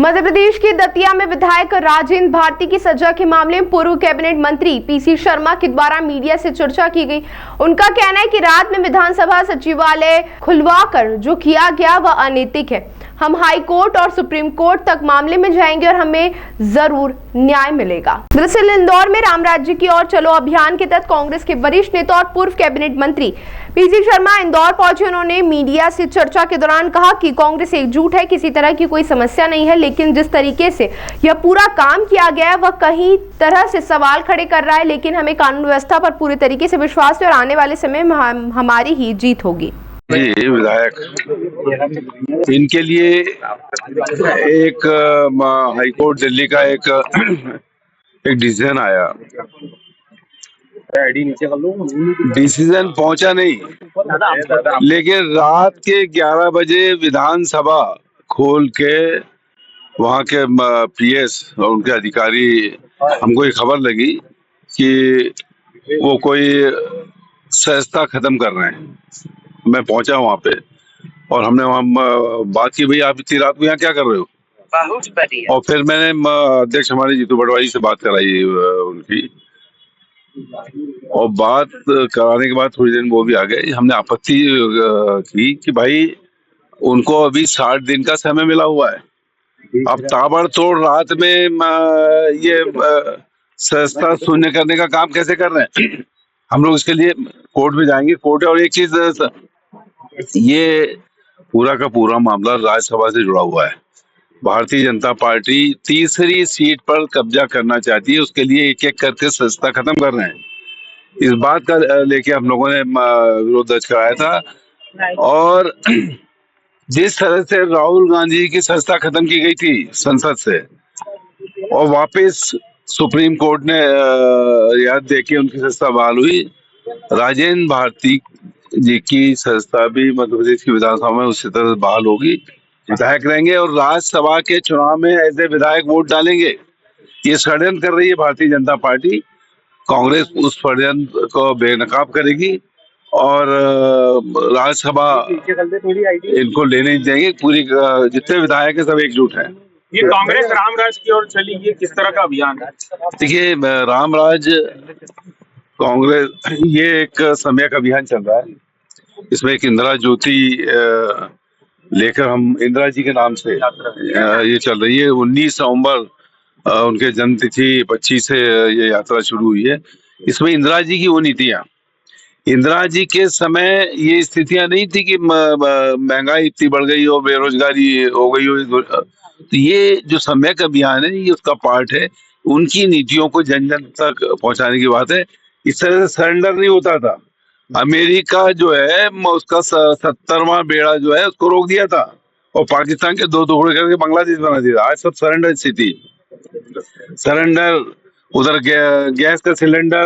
मध्य प्रदेश के दतिया में विधायक राजेंद्र भारती की सजा के मामले में पूर्व कैबिनेट मंत्री पीसी शर्मा के द्वारा मीडिया से चर्चा की गई। उनका कहना है कि रात में विधानसभा सचिवालय खुलवाकर जो किया गया वह अनैतिक है। हम हाई कोर्ट और सुप्रीम कोर्ट तक मामले में जाएंगे और हमें जरूर न्याय मिलेगा। दरअसल इंदौर में राम राज्य की ओर चलो अभियान के तहत कांग्रेस के वरिष्ठ नेता और पूर्व कैबिनेट मंत्री पीसी शर्मा इंदौर पहुंचे। उन्होंने मीडिया से चर्चा के दौरान कहा कि कांग्रेस एकजुट है, किसी तरह की कोई समस्या नहीं है, लेकिन जिस तरीके से यह पूरा काम किया गया है वह कहीं तरह से सवाल खड़े कर रहा है। लेकिन हमें कानून व्यवस्था पर पूरे तरीके से विश्वास है और आने वाले समय में हमारी ही जीत होगी। जी विधायक, इनके लिए एक हाईकोर्ट दिल्ली का एक डिसीजन आया। डिसीजन पहुंचा नहीं, लेकिन रात के 11 बजे विधानसभा खोल के वहां के पीएस और उनके अधिकारी, हमको ये खबर लगी कि वो कोई सहजता खत्म कर रहे हैं। मैं पहुंचा वहां पे और हमने वहां बात की, भाई आप इतनी रात को यहाँ क्या कर रहे हो। बहुत बढ़िया। और फिर मैंने अध्यक्ष हमारे जीतू पटवारी से बात कराई उनकी, और बात कराने के बाद थोड़ी देर में वो भी आ गए। हमने आपत्ति की कि भाई उनको अभी 60 दिन का समय मिला हुआ है, अब ताबड़तोड़ रात में ये सहजता शून्य करने का काम कैसे कर रहे हैं। हम लोग इसके लिए कोर्ट में जाएंगे। कोर्ट है, और एक चीज, ये पूरा का पूरा मामला राज्यसभा से जुड़ा हुआ है। भारतीय जनता पार्टी तीसरी सीट पर कब्जा करना चाहती है, उसके लिए एक एक करके सस्ता खत्म कर रहे हैं। इस बात का लेके हम लोगों ने विरोध दर्ज कराया था। और जिस तरह से राहुल गांधी की सस्ता खत्म की गई थी संसद से, और वापस सुप्रीम कोर्ट ने रियायत देके उनकी सस्ता बहाल हुई, राजेंद्र भारती जी की संस्था भी मध्य प्रदेश की विधानसभा में उसी तरह बहाल होगी। विधायक रहेंगे और राज्यसभा के चुनाव में ऐसे विधायक वोट डालेंगे। ये षड्यंत्र कर रही है भारतीय जनता पार्टी। कांग्रेस उस षड्यंत्र को बेनकाब करेगी और राज्यसभा इनको लेने देंगे। पूरी जितने विधायक है सब एकजुट हैं। ये कांग्रेस रामराज की ओर चली, ये किस तरह का अभियान है? देखिए, रामराज कांग्रेस, ये एक समय का अभियान चल रहा है। इसमें एक इंदिरा ज्योति लेकर हम इंदिरा जी के नाम से ये चल रही है। 19 नवंबर उनके जन्म तिथि 25 से ये यात्रा शुरू हुई है। इसमें इंदिरा जी की वो नीतियां, इंदिरा जी के समय ये स्थितियां नहीं थी कि महंगाई इतनी बढ़ गई हो, बेरोजगारी हो गई हो। तो ये जो सम्यक अभियान है, ये उसका पार्ट है। उनकी नीतियों को जन जन तक पहुंचाने की बात है। इस तरह से सरेंडर नहीं होता था। अमेरिका जो है उसका 70वां बेड़ा जो है उसको रोक दिया था और पाकिस्तान के 2 टुकड़े करके बांग्लादेश बना दिया। आज सब सरेंडर स्थिति, सरेंडर, उधर गैस का सिलेंडर,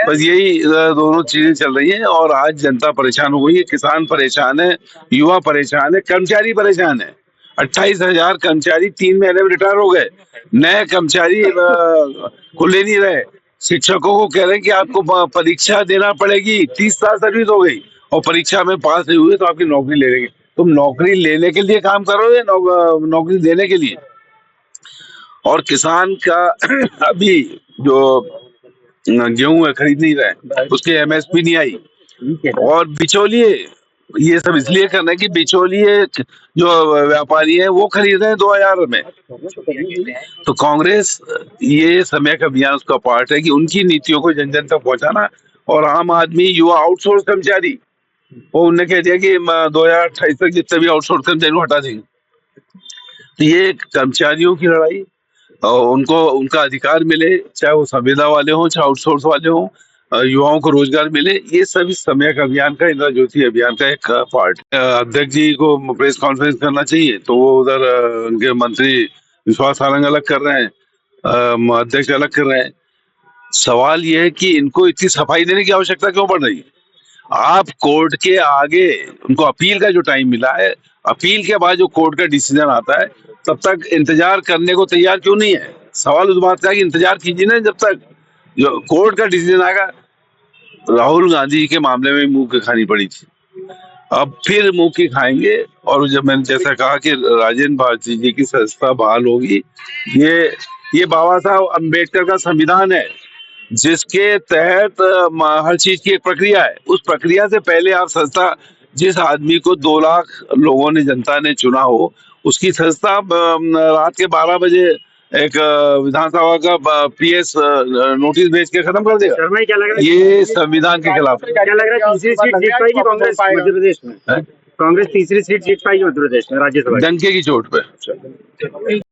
बस यही दोनों चीजें चल रही है। और आज जनता परेशान हो गई है, किसान परेशान है, युवा परेशान है, कर्मचारी परेशान है। 28,000 कर्मचारी 3 महीने में रिटायर हो गए। नए कर्मचारी को ले नहीं रहे। शिक्षकों को कह रहे हैं कि आपको परीक्षा देना पड़ेगी, 30 साल सर्विस हो गई और परीक्षा में पास नहीं हुए तो आपकी नौकरी ले लेंगे। तुम नौकरी लेने के लिए काम करो या नौकरी देने के लिए? और किसान का अभी जो गेहूं है खरीद नहीं रहे, उसके एमएसपी नहीं आई। और बिचौलिए ये सब इसलिए कर रहे हैं कि बिचौलिए जो व्यापारी है वो खरीद रहे हैं 2000 में। तो कांग्रेस, ये समय का अभियान उसका पार्ट है कि उनकी नीतियों को जन जन तक पहुंचाना। और आम आदमी, युवा, आउटसोर्स कर्मचारी, वो उन्होंने कह दिया कि 2028 तक जितने भी आउटसोर्स कर्मचारी हटा देंगे। तो ये कर्मचारियों की लड़ाई, और उनको उनका अधिकार मिले, चाहे वो संविदा वाले हों चाहे आउटसोर्स वाले हों, युवाओं को रोजगार मिले, ये सभी समय का अभियान का, इंदिरा ज्योति अभियान का एक पार्ट। अध्यक्ष जी को प्रेस कॉन्फ्रेंस करना चाहिए तो वो उधर उनके मंत्री विश्वास सारंग अलग कर रहे हैं, अध्यक्ष अलग कर रहे हैं। सवाल ये है कि इनको इतनी सफाई देने की आवश्यकता क्यों पड़ रही है? आप कोर्ट के आगे, उनको अपील का जो टाइम मिला है, अपील के बाद जो कोर्ट का डिसीजन आता है, तब तक इंतजार करने को तैयार क्यों नहीं है? सवाल उस बात का है कि इंतजार कीजिए ना जब तक जो कोर्ट का डिसीजन आएगा। राहुल गांधी के मामले में मुंह की खानी पड़ी थी, अब फिर मुंह की खाएंगे। और जब मैंने जैसा कहा कि राजेंद्र भारती जी की सदस्यता बहाल होगी, ये बाबा साहब अम्बेडकर का संविधान है जिसके तहत हर चीज की एक प्रक्रिया है। उस प्रक्रिया से पहले आप सदस्यता, जिस आदमी को 2 लाख लोगों ने, जनता ने चुना हो, उसकी सदस्यता रात के 12 बजे एक विधानसभा का पीएस नोटिस भेज के खत्म कर देगा। शर्मा जी, क्या लग रहा है, ये संविधान के खिलाफ है। क्या लग रहा है तीसरी सीट जीत पाएगी कांग्रेस मध्य प्रदेश में? है? कांग्रेस तीसरी सीट जीत पाएगी मध्य प्रदेश में राज्यसभा की? डंके की चोट पे।